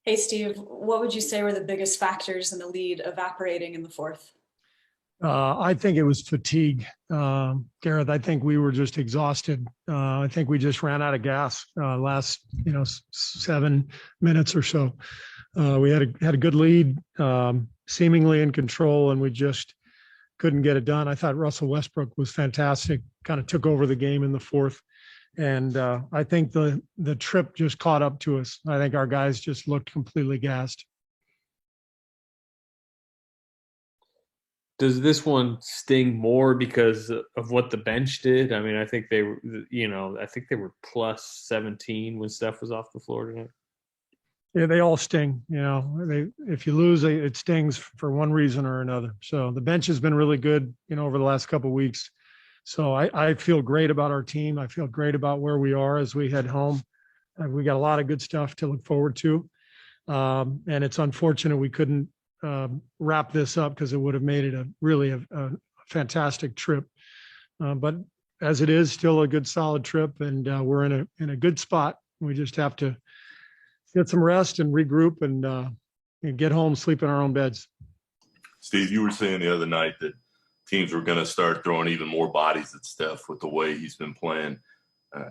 Hey, Steve, what would you say were the biggest factors in the lead evaporating in the fourth? I think it was fatigue, Gareth. I think we were just exhausted. I think we just ran out of gas last, 7 minutes or so. We had a good lead, seemingly in control, and we just couldn't get it done. I thought Russell Westbrook was fantastic. Kind of took over the game in the fourth, and I think the trip just caught up to us. I think our guys just looked completely gassed. Does this one sting more because of what the bench did? I mean, I think they were, I think they were plus 17 when Steph was off the floor tonight. Yeah, they all sting. If you lose, it stings for one reason or another. So the bench has been really good, over the last couple of weeks. So I feel great about our team. I feel great about where we are as we head home. We got a lot of good stuff to look forward to. And it's unfortunate we couldn't wrap this up because it would have made it a fantastic trip. But as it is, still a good solid trip, and we're in a good spot. We just have to get some rest and regroup and get home, sleep in our own beds. Steve, you were saying the other night that teams were going to start throwing even more bodies at Steph with the way he's been playing.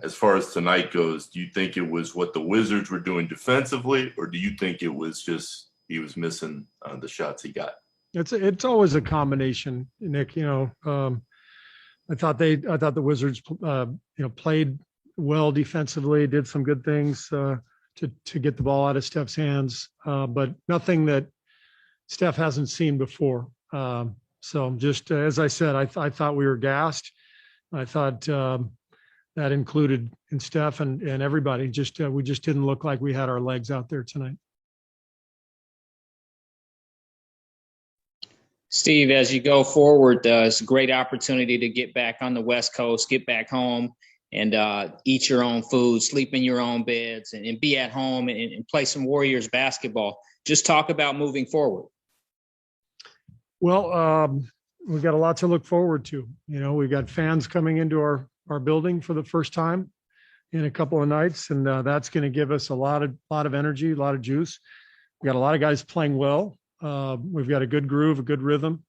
As far as tonight goes, do you think it was what the Wizards were doing defensively, or do you think it was just he was missing the shots he got? It's always a combination, Nick. I thought the Wizards, played well defensively, did some good things to get the ball out of Steph's hands, but nothing that Steph hasn't seen before. So just as I said, I thought we were gassed. I thought that included in Steph and everybody. We just didn't look like we had our legs out there tonight. Steve, as you go forward, it's a great opportunity to get back on the West Coast, get back home and eat your own food, sleep in your own beds, and be at home and play some Warriors basketball. Just talk about moving forward. Well, we've got a lot to look forward to. We've got fans coming into our building for the first time in a couple of nights, and that's going to give us a lot of energy, a lot of juice. We got a lot of guys playing well. We've got a good groove, a good rhythm,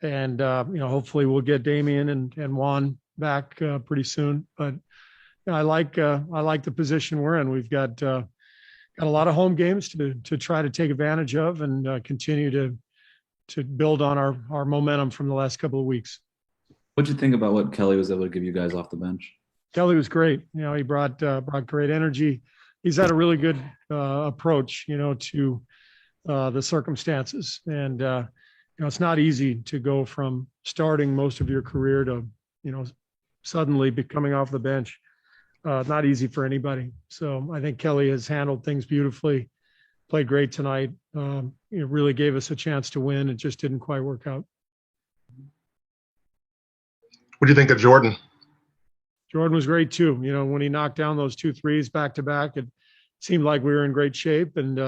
and hopefully we'll get Damian and Juan back pretty soon. But I like the position we're in. We've got a lot of home games to try to take advantage of and continue to build on our momentum from the last couple of weeks. What'd you think about what Kelly was able to give you guys off the bench? Kelly was great. He brought great energy. He's had a really good approach, to the circumstances. And, it's not easy to go from starting most of your career to, suddenly coming off the bench. Not easy for anybody. So I think Kelly has handled things beautifully, played great tonight. It really gave us a chance to win. It just didn't quite work out. What do you think of Jordan? Jordan was great too. When he knocked down those 2 threes back to back, it seemed like we were in great shape and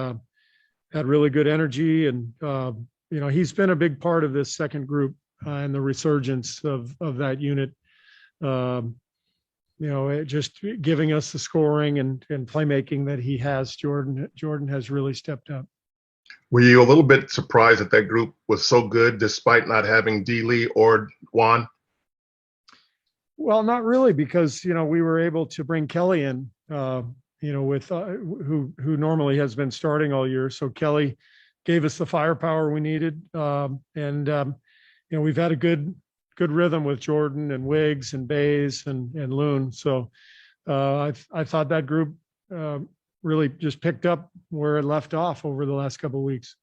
had really good energy. And, he's been a big part of this second group and the resurgence of that unit. Just giving us the scoring and playmaking that he has. Jordan has really stepped up. Were you a little bit surprised that that group was so good despite not having D. Lee or Juan? Well, not really, because we were able to bring Kelly in, with who normally has been starting all year. So Kelly gave us the firepower we needed, and we've had a good rhythm with Jordan and Wiggs and Bays and Loon. So I thought that group really just picked up where it left off over the last couple of weeks.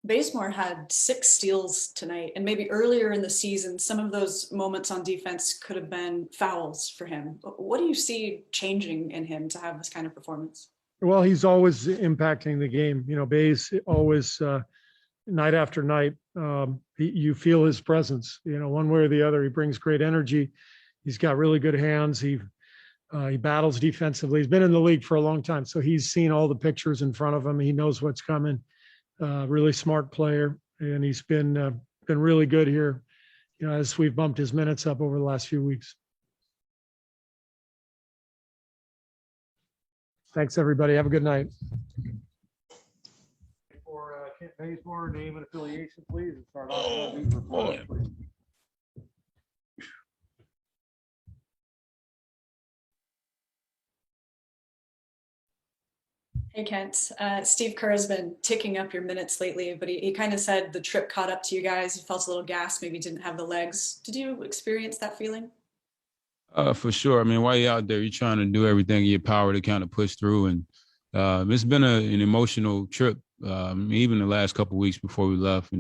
Bazemore had 6 steals tonight, and maybe earlier in the season, some of those moments on defense could have been fouls for him. What do you see changing in him to have this kind of performance? Well, he's always impacting the game. Bays always, night after night, you feel his presence, one way or the other. He brings great energy. He's got really good hands. He battles defensively. He's been in the league for a long time, so he's seen all the pictures in front of him. He knows what's coming. Really smart player, and he's been really good here, as we've bumped his minutes up over the last few weeks. Thanks, everybody. Have a good night. For Kent Bazemore, name and affiliation, please, and start off with report, please. Hey, Kent. Steve Kerr has been ticking up your minutes lately, but he kind of said the trip caught up to you guys. You felt a little gassed, maybe didn't have the legs. Did you experience that feeling? For sure. I mean, while you're out there, you're trying to do everything in your power to kind of push through. And it's been an emotional trip. Even the last couple of weeks before we left,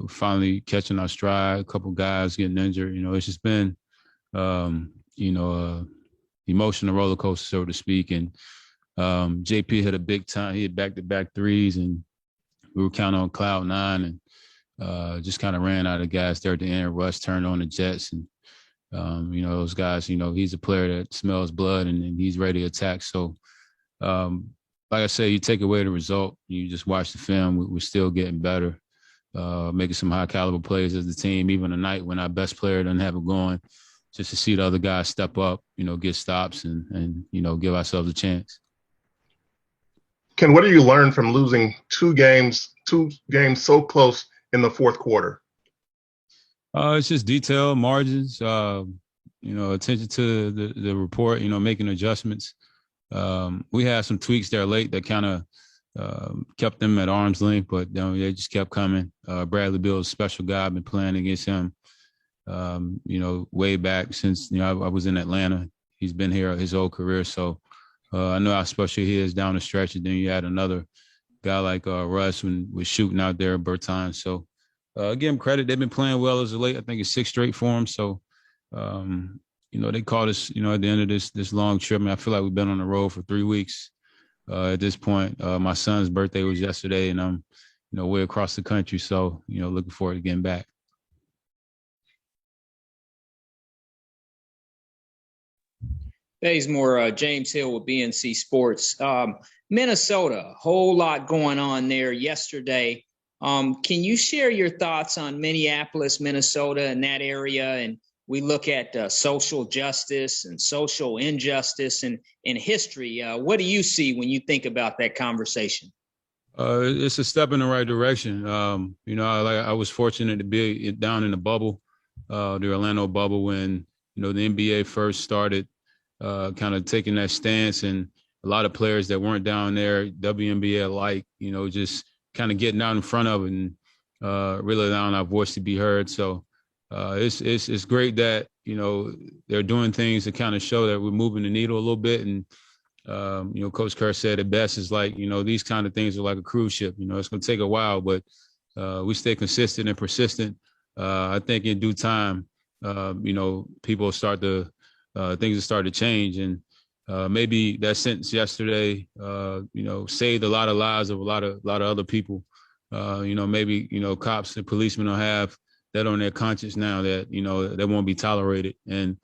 finally catching our stride, a couple of guys getting injured. It's just been, emotional roller coaster, so to speak. And JP hit a big time. He had back-to-back threes, and we were kind of on cloud nine, and just kind of ran out of gas there at the end. Russ turned on the Jets, and those guys. He's a player that smells blood, and he's ready to attack. So, like I said, you take away the result, you just watch the film. We're still getting better, making some high caliber plays as the team. Even a night when our best player doesn't have it going, just to see the other guys step up, get stops, and give ourselves a chance. Ken, what do you learn from losing two games so close in the fourth quarter? It's just detail, margins, attention to the report, making adjustments. We had some tweaks there late that kind of kept them at arm's length, but they just kept coming. Bradley Beal's a special guy. I've been playing against him, way back since, I was in Atlanta. He's been here his whole career. So I know how special he is down the stretch. And then you had another guy like Russ when was shooting out there at Bertine. So give them credit. They've been playing well as of late. I think it's 6 straight for them. So, they caught us, at the end of this long trip. I mean, I feel like we've been on the road for 3 weeks at this point. My son's birthday was yesterday, and I'm, way across the country. So, looking forward to getting back. Bazemore, James Hill with BNC Sports. Minnesota, whole lot going on there yesterday. Can you share your thoughts on Minneapolis, Minnesota, and that area? And we look at social justice and social injustice and history. What do you see when you think about that conversation? It's a step in the right direction. I was fortunate to be down in the bubble, the Orlando bubble, when, the NBA first started kind of taking that stance, and a lot of players that weren't down there, WNBA alike, just kind of getting out in front of it and really allowing our voice to be heard. So it's great that, they're doing things to kind of show that we're moving the needle a little bit. And, Coach Kerr said it best is like, these kind of things are like a cruise ship. It's going to take a while, but we stay consistent and persistent. I think in due time, people start to, things will start to change. And maybe that sentence yesterday, saved a lot of lives of a lot of other people. Maybe, cops and policemen will have that on their conscience now that, they won't be tolerated. And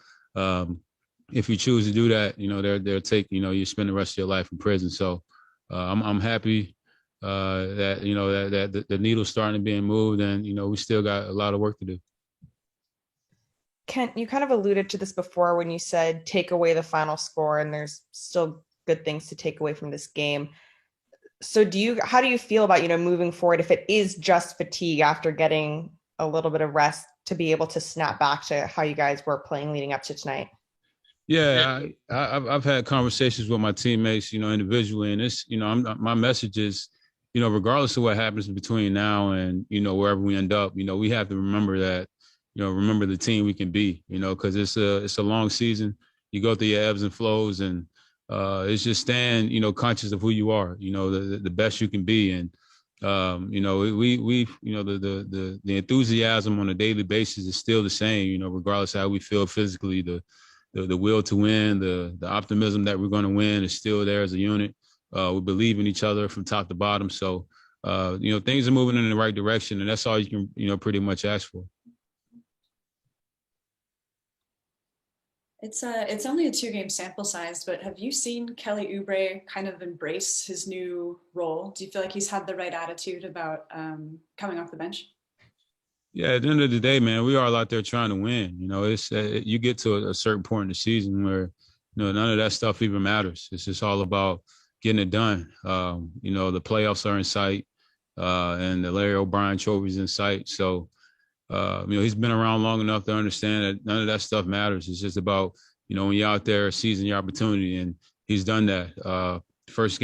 if you choose to do that, they'll take, you spend the rest of your life in prison. So I'm happy that, that the needle's starting to be moved, and, we still got a lot of work to do. Kent, you kind of alluded to this before when you said take away the final score, and there's still good things to take away from this game. So how do you feel about, moving forward, if it is just fatigue after getting a little bit of rest, to be able to snap back to how you guys were playing leading up to tonight? Yeah, I've had conversations with my teammates, individually, and it's, my message is, regardless of what happens between now and, wherever we end up, we have to remember that, remember the team we can be, because it's a long season. You go through your ebbs and flows, and it's just staying, conscious of who you are, the best you can be. And, the enthusiasm on a daily basis is still the same, regardless of how we feel physically. The will to win, the optimism that we're going to win is still there as a unit. We believe in each other from top to bottom. So, things are moving in the right direction, and that's all you can, pretty much ask for. It's only a 2-game sample size, but have you seen Kelly Oubre kind of embrace his new role? Do you feel like he's had the right attitude about coming off the bench? Yeah, at the end of the day, man, we are all out there trying to win. It's you get to a certain point in the season where, none of that stuff even matters. It's just all about getting it done. The playoffs are in sight, and the Larry O'Brien trophy's in sight. So, he's been around long enough to understand that none of that stuff matters. It's just about, when you're out there seizing your opportunity, and he's done that. First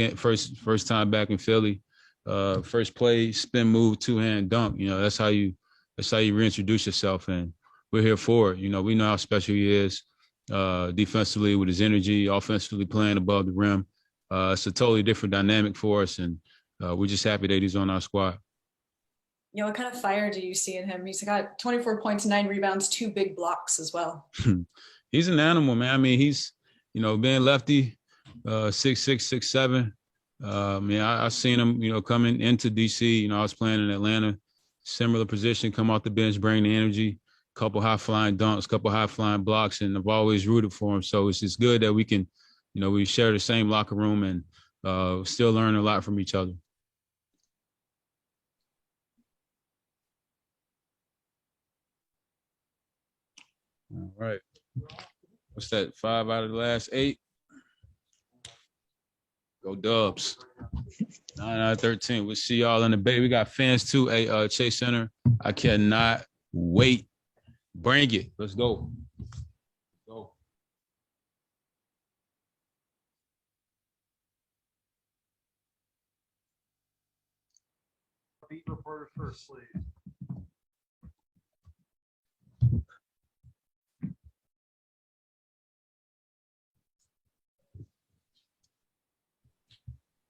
time back in Philly, first play, spin move, two-hand dunk. That's how you reintroduce yourself, and we're here for it. We know how special he is, defensively with his energy, offensively playing above the rim. It's a totally different dynamic for us, and we're just happy that he's on our squad. What kind of fire do you see in him? He's got 24 points, 9 rebounds, 2 big blocks as well. He's an animal, man. I mean, he's, being lefty, 6'6", 6'7". I've seen him, coming into DC. I was playing in Atlanta, similar position, come off the bench, bring the energy, couple high-flying dunks, couple high-flying blocks, and I've always rooted for him. So it's just good that we can, we share the same locker room and still learn a lot from each other. All right. What's that? 5 out of the last 8? Go Dubs. 9 out of 13. We'll see y'all in the Bay. We got fans too. Hey, Chase Center. I cannot wait. Bring it. Let's go. Go. Beat reporter first, please.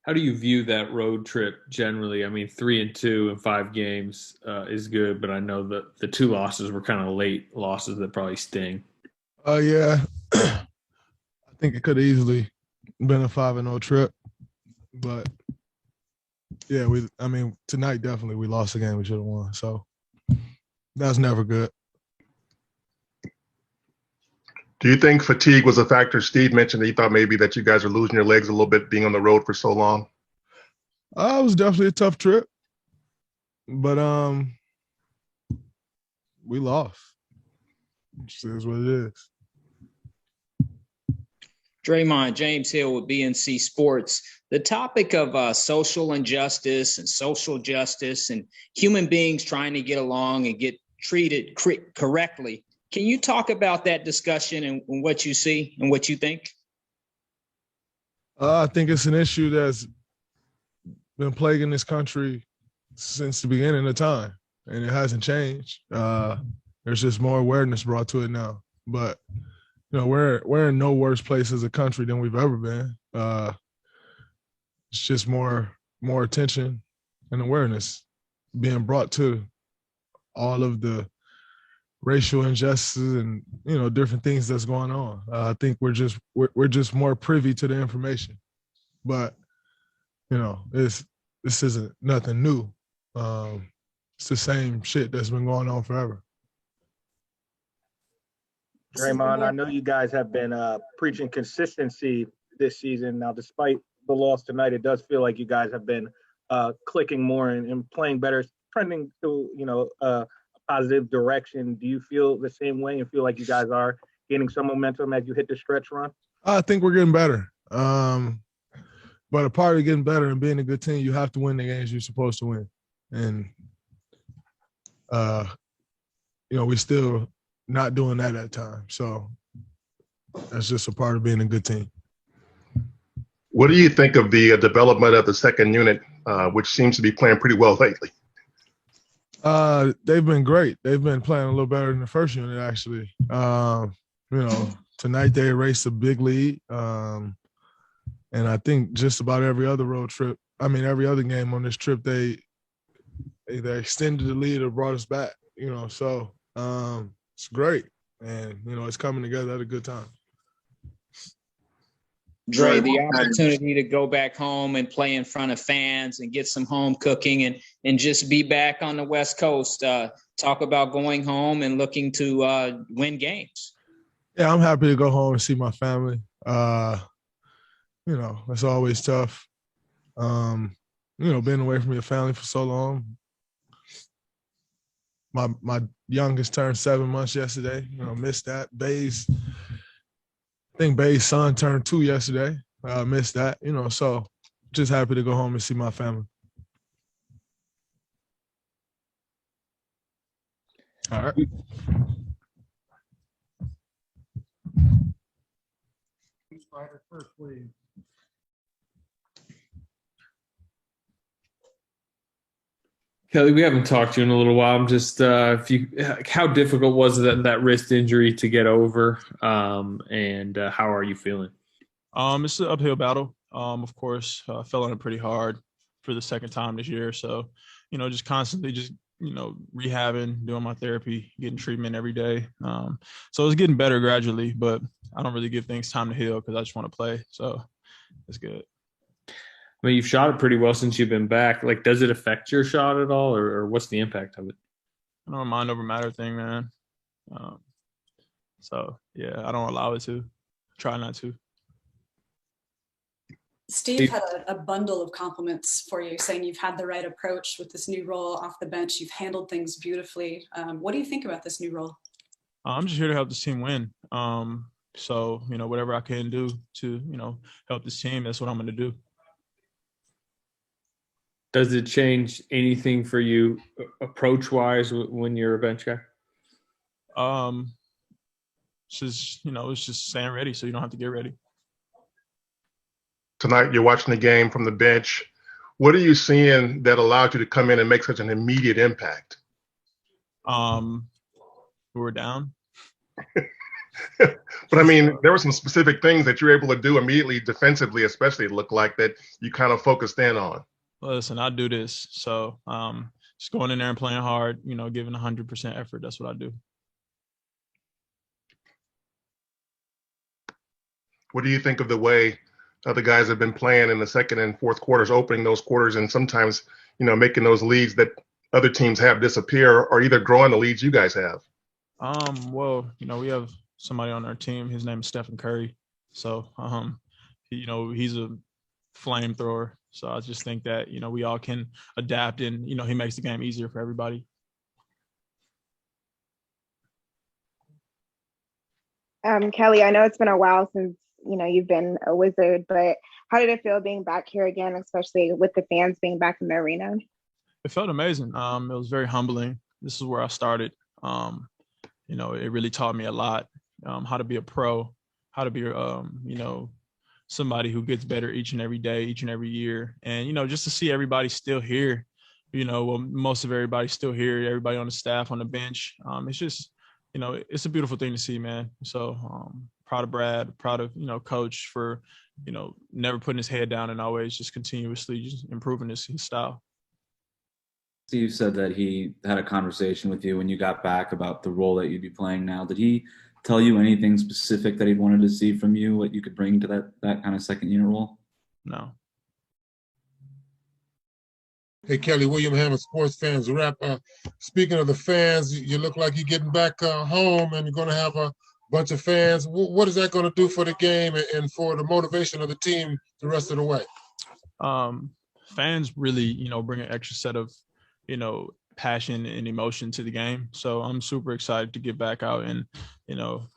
How do you view that road trip generally? I mean, 3-2 in 5 games is good, but I know that the 2 losses were kind of late losses that probably sting. Yeah. I think it could have easily been a 5-0 trip. But, yeah, tonight definitely we lost the game we should have won. So that's never good. Do you think fatigue was a factor? Steve mentioned that he thought maybe that you guys are losing your legs a little bit being on the road for so long. It was definitely a tough trip, but we lost. It is what it is. Draymond, James Hill with BNC Sports. The topic of social injustice and social justice and human beings trying to get along and get treated correctly. Can you talk about that discussion and what you see and what you think? I think it's an issue that's been plaguing this country since the beginning of time, and it hasn't changed. There's just more awareness brought to it now. But, we're in no worse place as a country than we've ever been. It's just more attention and awareness being brought to all of the racial injustices and different things that's going on. I think we're just more privy to the information, but this isn't nothing new. It's the same shit that's been going on forever. Draymond, I know you guys have been preaching consistency this season. Now, despite the loss tonight, it does feel like you guys have been clicking more and playing better, trending to a positive direction. Do you feel the same way and feel like you guys are gaining some momentum as you hit the stretch run? I think we're getting better. But a part of getting better and being a good team, you have to win the games you're supposed to win. And, we're still not doing that at times. So that's just a part of being a good team. What do you think of the development of the second unit, which seems to be playing pretty well lately? They've been great. They've been playing a little better than the first unit, actually. Tonight they erased a big lead. And I think just about every other every other game on this trip, they extended the lead or brought us back, so it's great. And, it's coming together at a good time. Dre, the opportunity to go back home and play in front of fans and get some home cooking and just be back on the West Coast. Talk about going home and looking to win games. Yeah, I'm happy to go home and see my family. It's always tough. Being away from your family for so long. My youngest turned 7 months yesterday. Missed that. Bay's think Bay's son turned 2 yesterday. I missed that, so just happy to go home and see my family. All right. First, please. Kelly, we haven't talked to you in a little while. I'm just, how difficult was that wrist injury to get over, and how are you feeling? It's an uphill battle. Of course, fell on it pretty hard for the second time this year. So, just constantly rehabbing, doing my therapy, getting treatment every day. So it's getting better gradually, but I don't really give things time to heal because I just want to play. So it's good. I mean, you've shot it pretty well since you've been back. Like, does it affect your shot at all, or what's the impact of it? I don't mind over matter thing, man. So yeah, I don't allow it to. Try not to. Steve had a bundle of compliments for you, saying you've had the right approach with this new role off the bench. You've handled things beautifully. What do you think about this new role? I'm just here to help this team win. So, whatever I can do to, help this team, that's what I'm going to do. Does it change anything for you approach-wise when you're a bench guy? It's just staying ready so you don't have to get ready. Tonight, you're watching the game from the bench. What are you seeing that allowed you to come in and make such an immediate impact? We were down. But I mean, there were some specific things that you were able to do immediately defensively, especially it looked like that you kind of focused in on. Listen, I do this. So just going in there and playing hard, giving 100% effort. That's what I do. What do you think of the way other guys have been playing in the second and fourth quarters, opening those quarters and sometimes, making those leads that other teams have disappear or either growing the leads you guys have? Well, we have somebody on our team. His name is Stephen Curry. So, he's a flamethrower. So I just think that, we all can adapt and, he makes the game easier for everybody. Kelly, I know it's been a while since, you've been a Wizard, but how did it feel being back here again, especially with the fans being back in the arena? It felt amazing. It was very humbling. This is where I started. It really taught me a lot, how to be a pro, how to be, somebody who gets better each and every day, each and every year. And, just to see everybody still here, most of everybody's still here, everybody on the staff, on the bench. It's just, it's a beautiful thing to see, man. So proud of Brad, proud of, Coach for, never putting his head down and always just continuously just improving his style. Steve said that he had a conversation with you when you got back about the role that you'd be playing now. Did he tell you anything specific that he wanted to see from you, what you could bring to that kind of second unit role? No. Hey, Kelly, William Hammond, Sports Fans Rep. Speaking of the fans, you look like you're getting back home and you're going to have a bunch of fans. What is that going to do for the game and for the motivation of the team the rest of the way? Fans really, bring an extra set of, passion and emotion to the game. So I'm super excited to get back out and,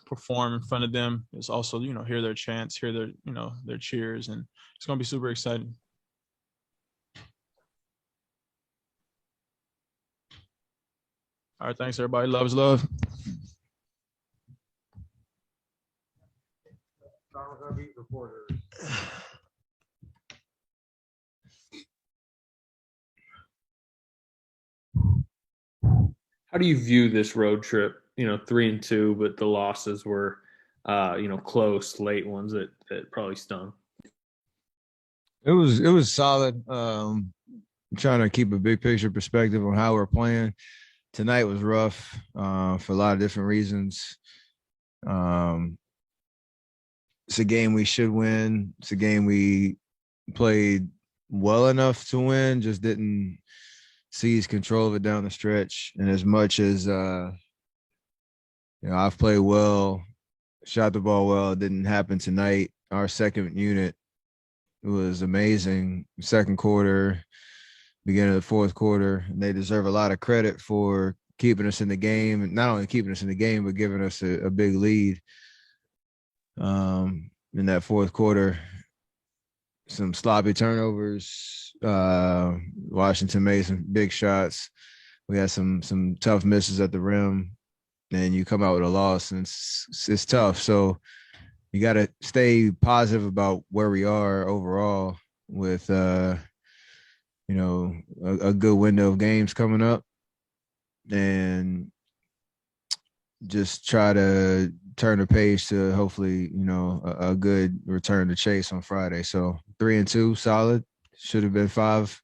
perform in front of them. It's also, hear their chants, hear their, their cheers, and it's going to be super exciting. All right, thanks everybody. Love is love. How do you view this road trip? 3-2, but the losses were, close, late ones that probably stung. It was solid. Trying to keep a big picture perspective on how we're playing. Tonight was rough for a lot of different reasons. It's a game we should win. It's a game we played well enough to win, just didn't seize control of it down the stretch. And as much as I've played well, shot the ball well, it didn't happen tonight. Our second unit was amazing. Second quarter, beginning of the fourth quarter, and they deserve a lot of credit for keeping us in the game, and not only keeping us in the game, but giving us a big lead. In that fourth quarter, some sloppy turnovers. Washington made some big shots. We had some tough misses at the rim, and you come out with a loss, and it's tough. So you got to stay positive about where we are overall with you know, a good window of games coming up, and just try to turn the page to hopefully, you know, a good return to chase on Friday. So 3-2, solid. Should have been 5-0.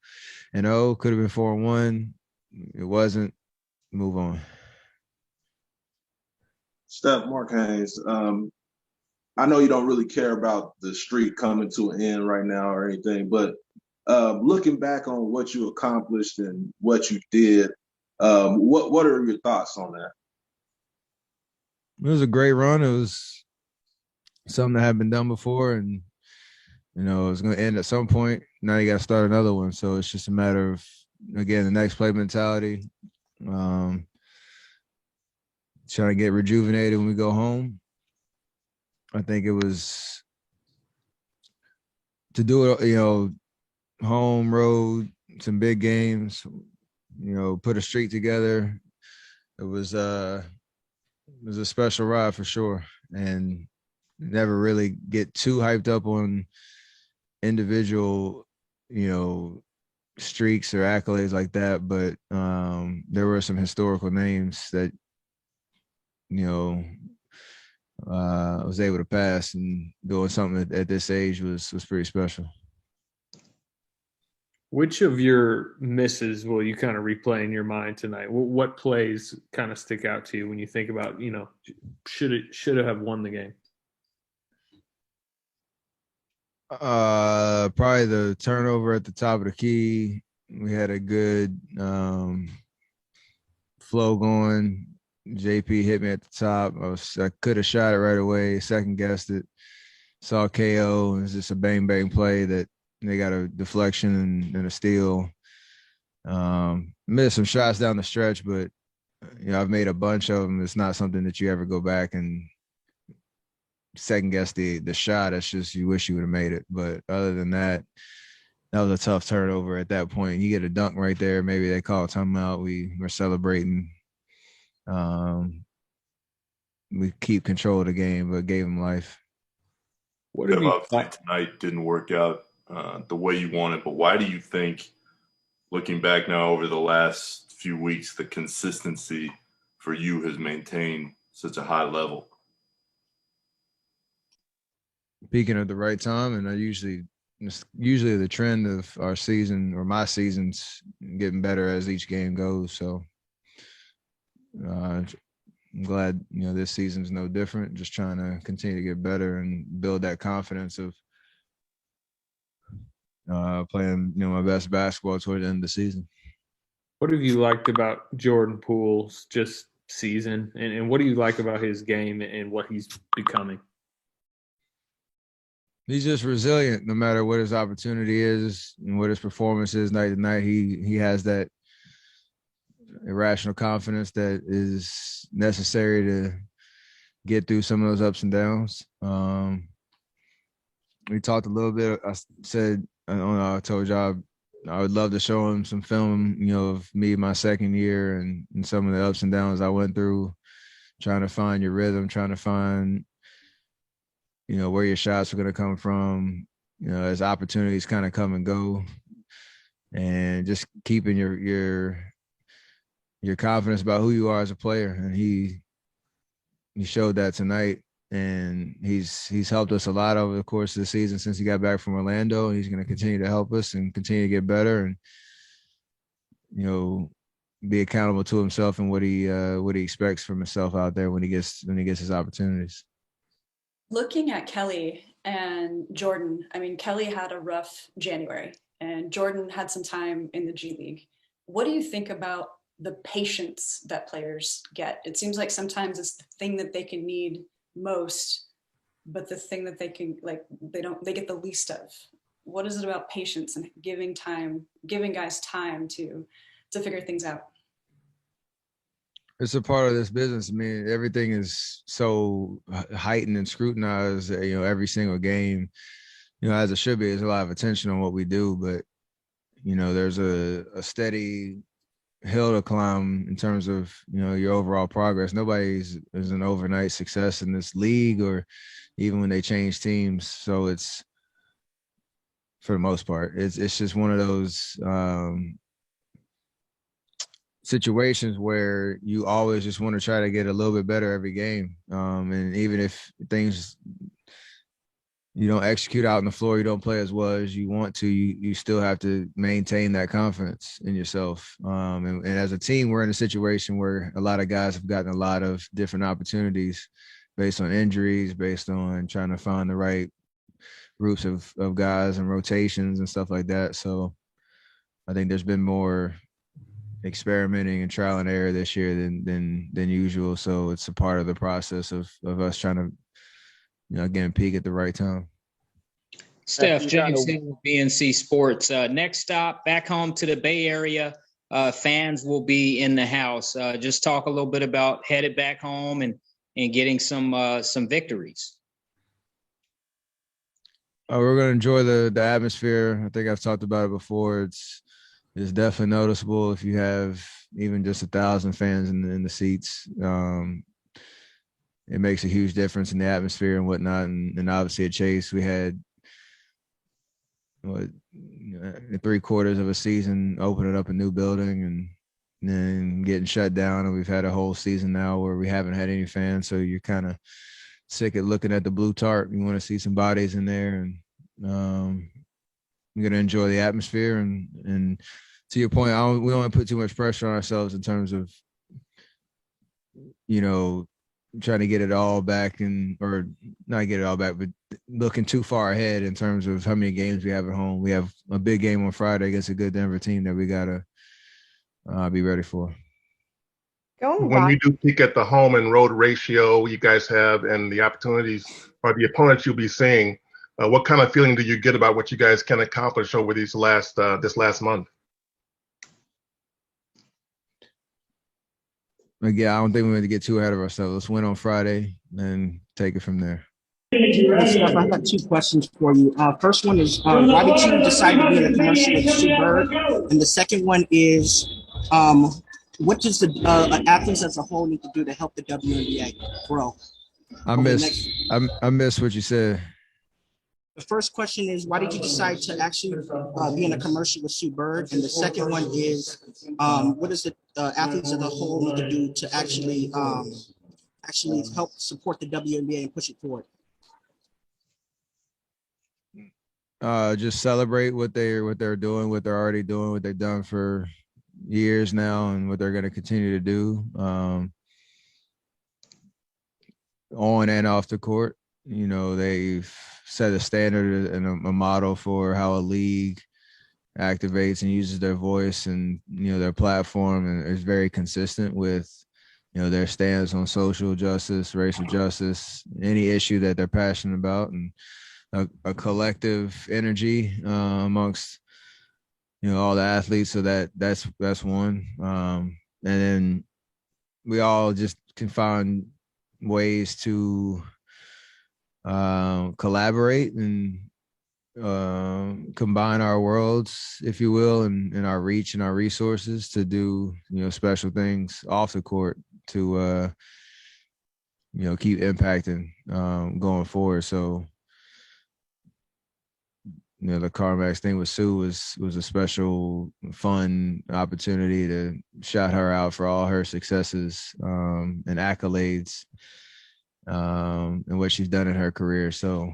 Could have been 4-1. It wasn't. Move on. Steph, Mark Haynes. I know you don't really care about the streak coming to an end right now or anything, but looking back on what you accomplished and what you did, what are your thoughts on that? It was a great run. It was something that had been done before, and you know it was going to end at some point. Now you got to start another one. So it's just a matter of, again, the next play mentality. Trying to get rejuvenated when we go home. I think it was to do it, you know, home, road, some big games, you know, put a streak together. It was a special ride for sure, and never really get too hyped up on individual, you know, streaks or accolades like that. But there were some historical names that, you know, I was able to pass, and doing something at this age was pretty special. Which of your misses will you kind of replay in your mind tonight? What plays kind of stick out to you when you think about, you know, should it have won the game? Probably the turnover at the top of the key. We had a good flow going. JP hit me at the top. I could have shot it right away. Second guessed it. Saw KO. It was just a bang bang play that they got a deflection and a steal. Missed some shots down the stretch, but you know I've made a bunch of them. It's not something that you ever go back and second guess the shot. It's just you wish you would have made it. But other than that, that was a tough turnover at that point. You get a dunk right there. Maybe they call a timeout. We were celebrating. We keep control of the game, but gave them life. What have you obviously tonight didn't work out the way you wanted, but why do you think, looking back now over the last few weeks, the consistency for you has maintained such a high level? Peaking at the right time, and usually the trend of our season or my season's getting better as each game goes. So I'm glad, you know, this season's no different. Just trying to continue to get better and build that confidence of playing, you know, my best basketball toward the end of the season. What have you liked about Jordan Poole's just season, and what do you like about his game and what he's becoming? He's just resilient no matter what his opportunity is and what his performance is night to night. He has that irrational confidence that is necessary to get through some of those ups and downs. We talked a little bit. I said, I told y'all I would love to show him some film, you know, of me my second year and some of the ups and downs I went through, trying to find your rhythm, trying to find, you know, where your shots are going to come from, you know, as opportunities kind of come and go, and just keeping your confidence about who you are as a player. And he showed that tonight, and he's helped us a lot over the course of the season since he got back from Orlando, and he's going to continue to help us and continue to get better and, you know, be accountable to himself and what he expects from himself out there when he gets his opportunities. Looking at Kelly and Jordan, I mean, Kelly had a rough January and Jordan had some time in the G League. What do you think about the patience that players get? It seems like sometimes it's the thing that they can need most, but the thing that they can, like, they get the least of. What is it about patience and giving guys time to figure things out? it's a part of this business. I mean, everything is so heightened and scrutinized, every single game, as it should be. There's a lot of attention on what we do, but, there's a steady hill to climb in terms of, your overall progress. Nobody's is an overnight success in this league or even when they change teams. So it's, for the most part, it's just one of those situations where you always just want to try to get a little bit better every game. And even if things you don't execute out on the floor, you don't play as well as you want to, you still have to maintain that confidence in yourself. And as a team, we're in a situation where a lot of guys have gotten a lot of different opportunities based on injuries, based on trying to find the right groups of guys and rotations and stuff like that. So I think there's been more experimenting and trial and error this year than usual. So it's a part of the process of us trying to, again, peak at the right time. Steph, James Hill with BNC Sports. Next stop, back home to the Bay Area. Fans will be in the house. Just talk a little bit about headed back home and getting some victories. We're going to enjoy the atmosphere. I think I've talked about it before. It's definitely noticeable if you have even just 1,000 fans in the seats. It makes a huge difference in the atmosphere and whatnot. And obviously at Chase, we had 3/4 of a season opening up a new building and then getting shut down. And we've had a whole season now where we haven't had any fans. So you're kind of sick of looking at the blue tarp. You want to see some bodies in there, and you're going to enjoy the atmosphere. And to your point, we don't want to put too much pressure on ourselves in terms of, trying to get it all back or not get it all back, but looking too far ahead in terms of how many games we have at home. We have a big game on Friday against a good Denver team that we got to be ready for. When you do peak at the home and road ratio you guys have and the opportunities or the opponents you'll be seeing, what kind of feeling do you get about what you guys can accomplish over this last month? Again, I don't think we need to get too ahead of ourselves. Let's win on Friday and take it from there. Steph, I got 2 questions for you. First one is, why did you decide to be in a commercial with Sue Bird? And the second one is, what does the athletes as a whole need to do to help the WNBA grow? I missed what you said. The first question is, why did you decide to actually be in a commercial with Sue Bird? And the second one is, what does the athletes as a whole need to do to actually help support the WNBA and push it forward? Just celebrate what they're doing, what they're already doing, what they've done for years now, and what they're going to continue to do on and off the court. They've set a standard and a model for how a league activates and uses their voice and their platform, and is very consistent with their stance on social justice, racial justice, any issue that they're passionate about, and a collective energy amongst all the athletes. So that's one. And then we all just can find ways to collaborate and combine our worlds, if you will, and our reach and our resources to do special things off the court to keep impacting going forward. So the CarMax thing with Sue was a special, fun opportunity to shout her out for all her successes and accolades and what she's done in her career. So,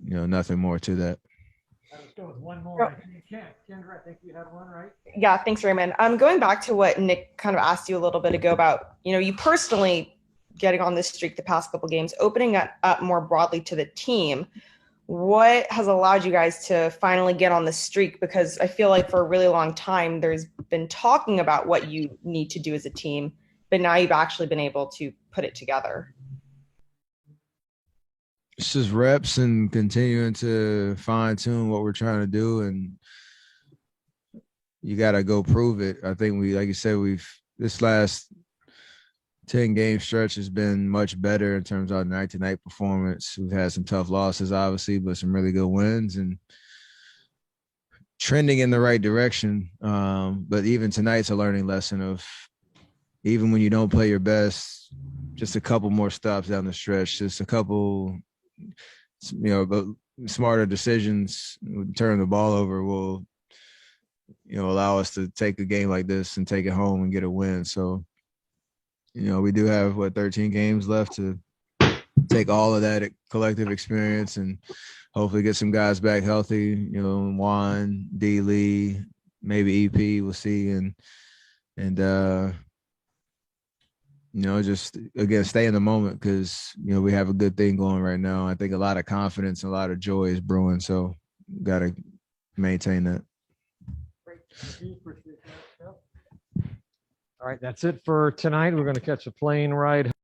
nothing more to that. Let's go with one more. Kendra, I think you had one, right? Yeah, thanks, Raymond. Going back to what Nick kind of asked you a little bit ago about, you personally getting on this streak the past couple games, opening up more broadly to the team. What has allowed you guys to finally get on the streak? Because I feel like for a really long time, there's been talking about what you need to do as a team, but now you've actually been able to put it together. It's just reps and continuing to fine tune what we're trying to do. And you got to go prove it. I think like you said, this last 10-game stretch has been much better in terms of our night-to-night performance. We've had some tough losses, obviously, but some really good wins and trending in the right direction. But even tonight's a learning lesson of even when you don't play your best, just a couple more stops down the stretch, just a couple, but smarter decisions, turn the ball over will, allow us to take a game like this and take it home and get a win. So, we do have 13 games left to take all of that collective experience and hopefully get some guys back healthy. Juan, D. Lee, maybe EP. We'll see, and just again stay in the moment because we have a good thing going right now. I think a lot of confidence and a lot of joy is brewing. So, got to maintain that. All right, that's it for tonight. We're going to catch a plane ride